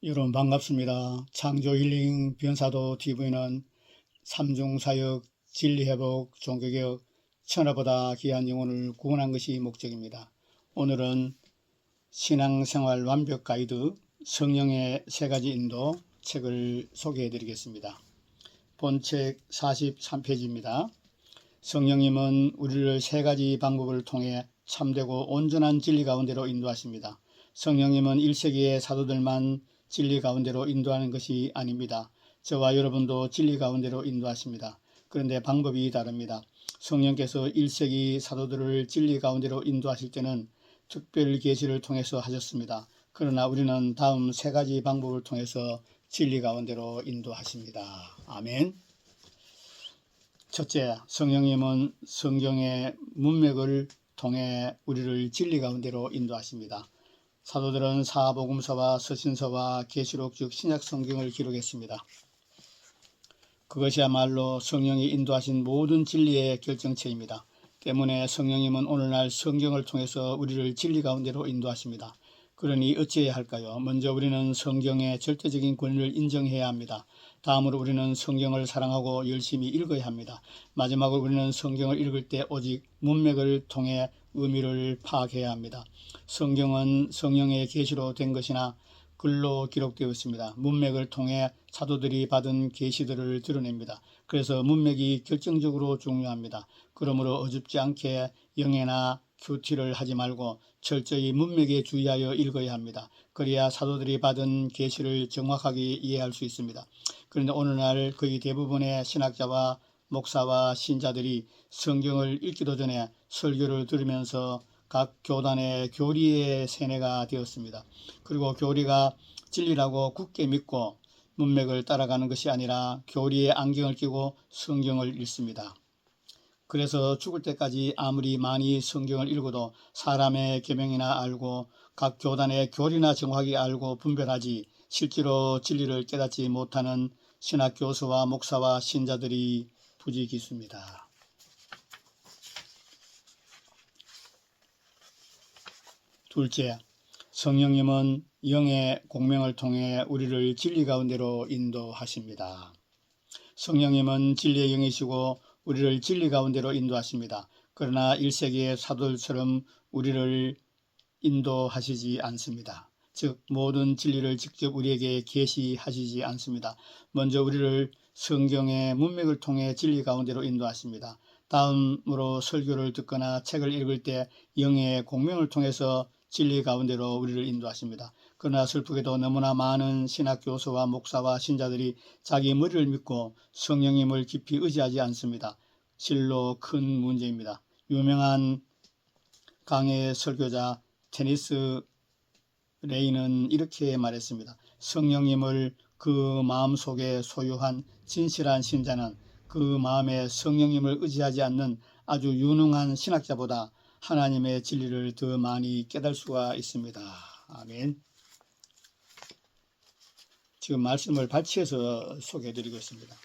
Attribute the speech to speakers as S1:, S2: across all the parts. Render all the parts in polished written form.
S1: 여러분 반갑습니다. 창조힐링 변사도 TV는 삼중사역, 진리회복, 종교개혁, 천하보다 귀한 영혼을 구원한 것이 목적입니다. 오늘은 신앙생활 완벽 가이드 성령의 세 가지 인도 책을 소개해 드리겠습니다. 본책 43페이지입니다. 성령님은 우리를 세 가지 방법을 통해 참되고 온전한 진리 가운데로 인도하십니다. 성령님은 1세기의 사도들만 진리 가운데로 인도하는 것이 아닙니다. 저와 여러분도 진리 가운데로 인도하십니다. 그런데 방법이 다릅니다. 성령께서 1세기 사도들을 진리 가운데로 인도하실 때는 특별 계시를 통해서 하셨습니다. 그러나 우리는 다음 세 가지 방법을 통해서 진리 가운데로 인도하십니다. 아멘. 첫째, 성령님은 성경의 문맥을 통해 우리를 진리 가운데로 인도하십니다. 사도들은 사복음서와 서신서와 계시록 즉 신약 성경을 기록했습니다. 그것이야말로 성령이 인도하신 모든 진리의 결정체입니다. 때문에 성령님은 오늘날 성경을 통해서 우리를 진리 가운데로 인도하십니다. 그러니 어찌해야 할까요? 먼저 우리는 성경의 절대적인 권위를 인정해야 합니다. 다음으로 우리는 성경을 사랑하고 열심히 읽어야 합니다. 마지막으로 우리는 성경을 읽을 때 오직 문맥을 통해 의미를 파악해야 합니다. 성경은 성령의 계시로 된 것이나 글로 기록되어 있습니다. 문맥을 통해 사도들이 받은 계시들을 드러냅니다. 그래서 문맥이 결정적으로 중요합니다. 그러므로 어줍지 않게 영해나 큐티를 하지 말고 철저히 문맥에 주의하여 읽어야 합니다. 그래야 사도들이 받은 계시를 정확하게 이해할 수 있습니다. 그런데 오늘날 거의 대부분의 신학자와 목사와 신자들이 성경을 읽기도 전에 설교를 들으면서 각 교단의 교리의 세뇌가 되었습니다. 그리고 교리가 진리라고 굳게 믿고 문맥을 따라가는 것이 아니라 교리의 안경을 끼고 성경을 읽습니다. 그래서 죽을 때까지 아무리 많이 성경을 읽어도 사람의 계명이나 알고 각 교단의 교리나 정확히 알고 분별하지 실제로 진리를 깨닫지 못하는 신학 교수와 목사와 신자들이 부지기수입니다. 둘째, 성령님은 영의 공명을 통해 우리를 진리 가운데로 인도하십니다. 성령님은 진리의 영이시고 우리를 진리 가운데로 인도하십니다. 그러나 1세기의 사도들처럼 우리를 인도하시지 않습니다. 즉 모든 진리를 직접 우리에게 계시하시지 않습니다. 먼저 우리를 성경의 문맥을 통해 진리 가운데로 인도하십니다. 다음으로 설교를 듣거나 책을 읽을 때 영의 공명을 통해서 진리 가운데로 우리를 인도하십니다. 그러나 슬프게도 너무나 많은 신학 교수와 목사와 신자들이 자기 머리를 믿고 성령님을 깊이 의지하지 않습니다. 실로 큰 문제입니다. 유명한 강해 설교자 테니스 레이는 이렇게 말했습니다. 성령님을 그 마음속에 소유한 진실한 신자는 그 마음에 성령님을 의지하지 않는 아주 유능한 신학자보다 하나님의 진리를 더 많이 깨달을 수가 있습니다. 아멘. 지금 말씀을 발췌해서 소개해드리고 있습니다.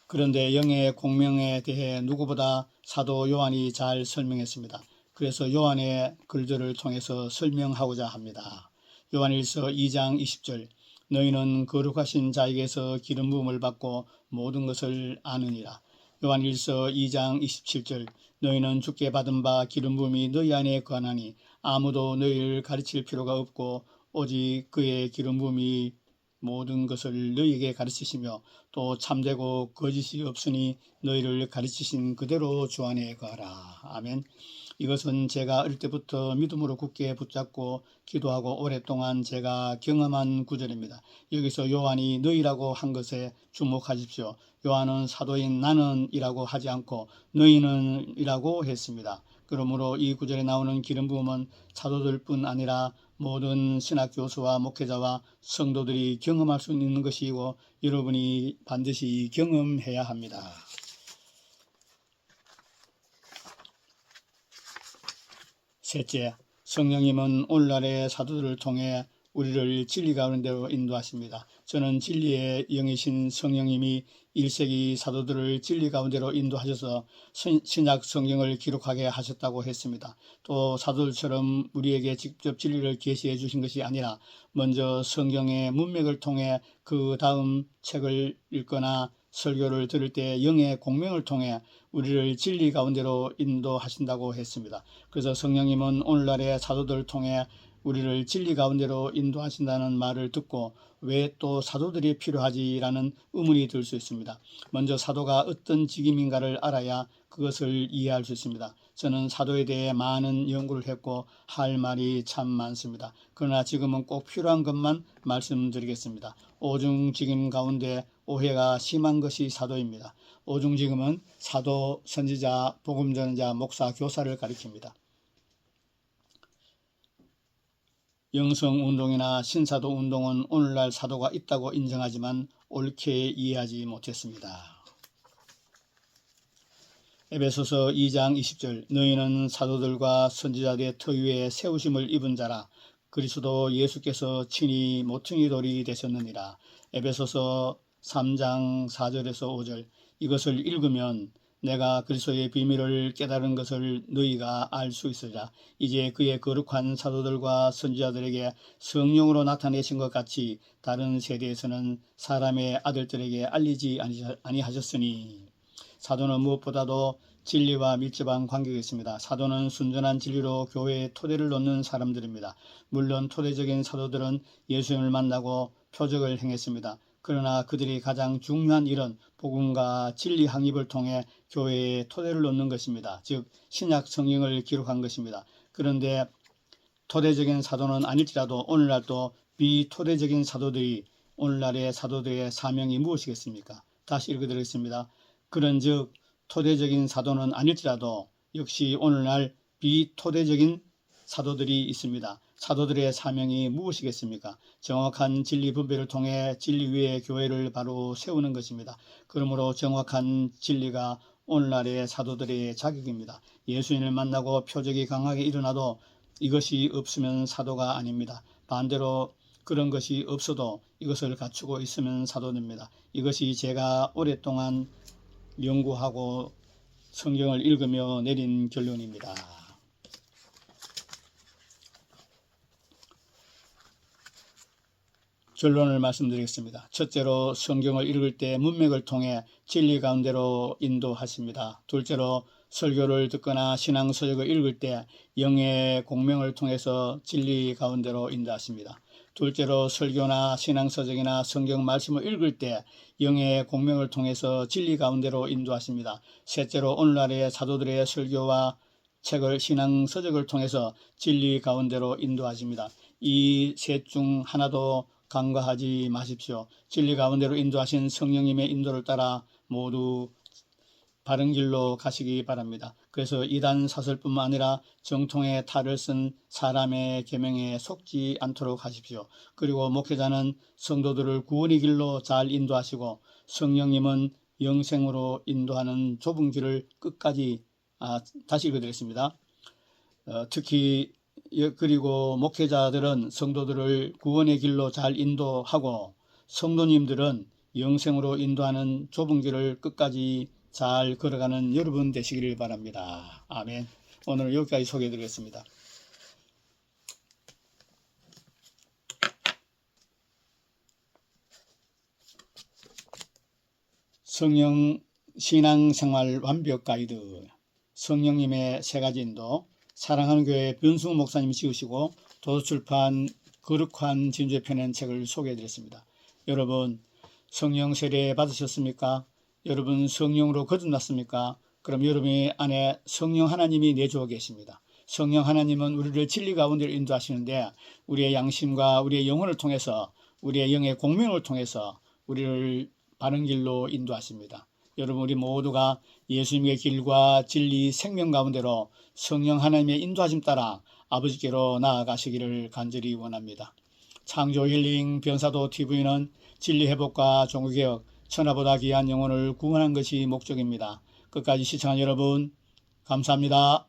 S1: 그런데 영의 공명에 대해 누구보다 사도 요한이 잘 설명했습니다. 그래서 요한의 글들을 통해서 설명하고자 합니다. 요한일서 2장 20절 너희는 거룩하신 자에게서 기름 부음을 받고 모든 것을 아느니라. 요한일서 2장 27절 너희는 주께 받은 바 기름 부음이 너희 안에 거하나니 아무도 너희를 가르칠 필요가 없고 오직 그의 기름 부음이 모든 것을 너희에게 가르치시며 또 참되고 거짓이 없으니 너희를 가르치신 그대로 주 안에 거하라. 아멘. 이것은 제가 어릴 때부터 믿음으로 굳게 붙잡고 기도하고 오랫동안 제가 경험한 구절입니다. 여기서 요한이 너희라고 한 것에 주목하십시오. 요한은 사도인 나는 이라고 하지 않고 너희는 이라고 했습니다. 그러므로 이 구절에 나오는 기름 부음은 사도들뿐 아니라 모든 신학 교수와 목회자와 성도들이 경험할 수 있는 것이고 여러분이 반드시 경험해야 합니다. 셋째, 성령님은 오늘날의 사도들을 통해 우리를 진리 가운데로 인도하십니다. 저는 진리의 영이신 성령님이 1세기 사도들을 진리 가운데로 인도하셔서 신약 성경을 기록하게 하셨다고 했습니다. 또 사도들처럼 우리에게 직접 진리를 계시해 주신 것이 아니라 먼저 성경의 문맥을 통해 그 다음 책을 읽거나 설교를 들을 때 영의 공명을 통해 우리를 진리 가운데로 인도하신다고 했습니다. 그래서 성령님은 오늘날의 사도들을 통해 우리를 진리 가운데로 인도하신다는 말을 듣고 왜 또 사도들이 필요하지라는 의문이 들 수 있습니다. 먼저 사도가 어떤 직임인가를 알아야 그것을 이해할 수 있습니다. 저는 사도에 대해 많은 연구를 했고 할 말이 참 많습니다. 그러나 지금은 꼭 필요한 것만 말씀드리겠습니다. 오중직임 가운데 오해가 심한 것이 사도입니다. 오중직임은 사도, 선지자, 복음전자, 목사, 교사를 가리킵니다. 영성운동이나 신사도운동은 오늘날 사도가 있다고 인정하지만 옳게 이해하지 못했습니다. 에베소서 2장 20절 너희는 사도들과 선지자들의 터위에 세우심을 입은 자라 그리스도 예수께서 친히 모퉁이 돌이 되셨느니라. 에베소서 3장 4절에서 5절 이것을 읽으면 내가 그리스도의 비밀을 깨달은 것을 너희가 알 수 있으리라. 이제 그의 거룩한 사도들과 선지자들에게 성령으로 나타내신 것 같이 다른 세대에서는 사람의 아들들에게 알리지 아니하셨으니 사도는 무엇보다도 진리와 밀접한 관계가 있습니다. 사도는 순전한 진리로 교회의 토대를 놓는 사람들입니다. 물론 토대적인 사도들은 예수님을 만나고 표적을 행했습니다. 그러나 그들이 가장 중요한 일은 복음과 진리 확립을 통해 교회의 토대를 놓는 것입니다. 즉 신약 성경을 기록한 것입니다. 그런데 토대적인 사도는 아닐지라도 오늘날도 비토대적인 사도들이 오늘날의 사도들의 사명이 무엇이겠습니까? 다시 읽어드리겠습니다. 그런즉 토대적인 사도는 아닐지라도 역시 오늘날 비토대적인 사도들이 있습니다. 사도들의 사명이 무엇이겠습니까? 정확한 진리 분배를 통해 진리 위에 교회를 바로 세우는 것입니다. 그러므로 정확한 진리가 오늘날의 사도들의 자격입니다. 예수님을 만나고 표적이 강하게 일어나도 이것이 없으면 사도가 아닙니다. 반대로 그런 것이 없어도 이것을 갖추고 있으면 사도입니다. 이것이 제가 오랫동안 연구하고 성경을 읽으며 내린 결론입니다. 결론을 말씀드리겠습니다. 첫째로 성경을 읽을 때 문맥을 통해 진리 가운데로 인도하십니다. 둘째로 설교를 듣거나 신앙서적을 읽을 때 영의 공명을 통해서 진리 가운데로 인도하십니다. 둘째로 설교나 신앙서적이나 성경 말씀을 읽을 때 영의 공명을 통해서 진리 가운데로 인도하십니다. 셋째로 오늘날의 사도들의 설교와 책을 신앙서적을 통해서 진리 가운데로 인도하십니다. 이 셋 중 하나도 간과하지 마십시오. 진리 가운데로 인도하신 성령님의 인도를 따라 모두 바른 길로 가시기 바랍니다. 그래서 이단 사설뿐만 아니라 정통의 탈을 쓴 사람의 계명에 속지 않도록 하십시오. 그리고 목회자는 성도들을 구원의 길로 잘 인도하시고 성령님은 영생으로 인도하는 좁은 길을 끝까지 다시 읽어드리겠습니다. 특히 그리고 목회자들은 성도들을 구원의 길로 잘 인도하고 성도님들은 영생으로 인도하는 좁은 길을 끝까지 잘 걸어가는 여러분 되시기를 바랍니다. 아멘. 오늘 여기까지 소개해드리겠습니다. 성령 신앙생활 완벽 가이드 성령님의 세 가지 인도 사랑하는 교회 변승우 목사님이 지으시고 도서출판 거룩한 진주에 펴낸 책을 소개해드렸습니다. 여러분 성령 세례 받으셨습니까? 여러분 성령으로 거듭났습니까? 그럼 여러분의 안에 성령 하나님이 내주어 계십니다. 성령 하나님은 우리를 진리 가운데로 인도하시는데 우리의 양심과 우리의 영혼을 통해서 우리의 영의 공명을 통해서 우리를 바른 길로 인도하십니다. 여러분 우리 모두가 예수님의 길과 진리 생명 가운데로 성령 하나님의 인도하심 따라 아버지께로 나아가시기를 간절히 원합니다. 창조 힐링 변사도 TV는 진리 회복과 종교개혁 천하보다 귀한 영혼을 구원하는 것이 목적입니다. 끝까지 시청한 여러분 감사합니다.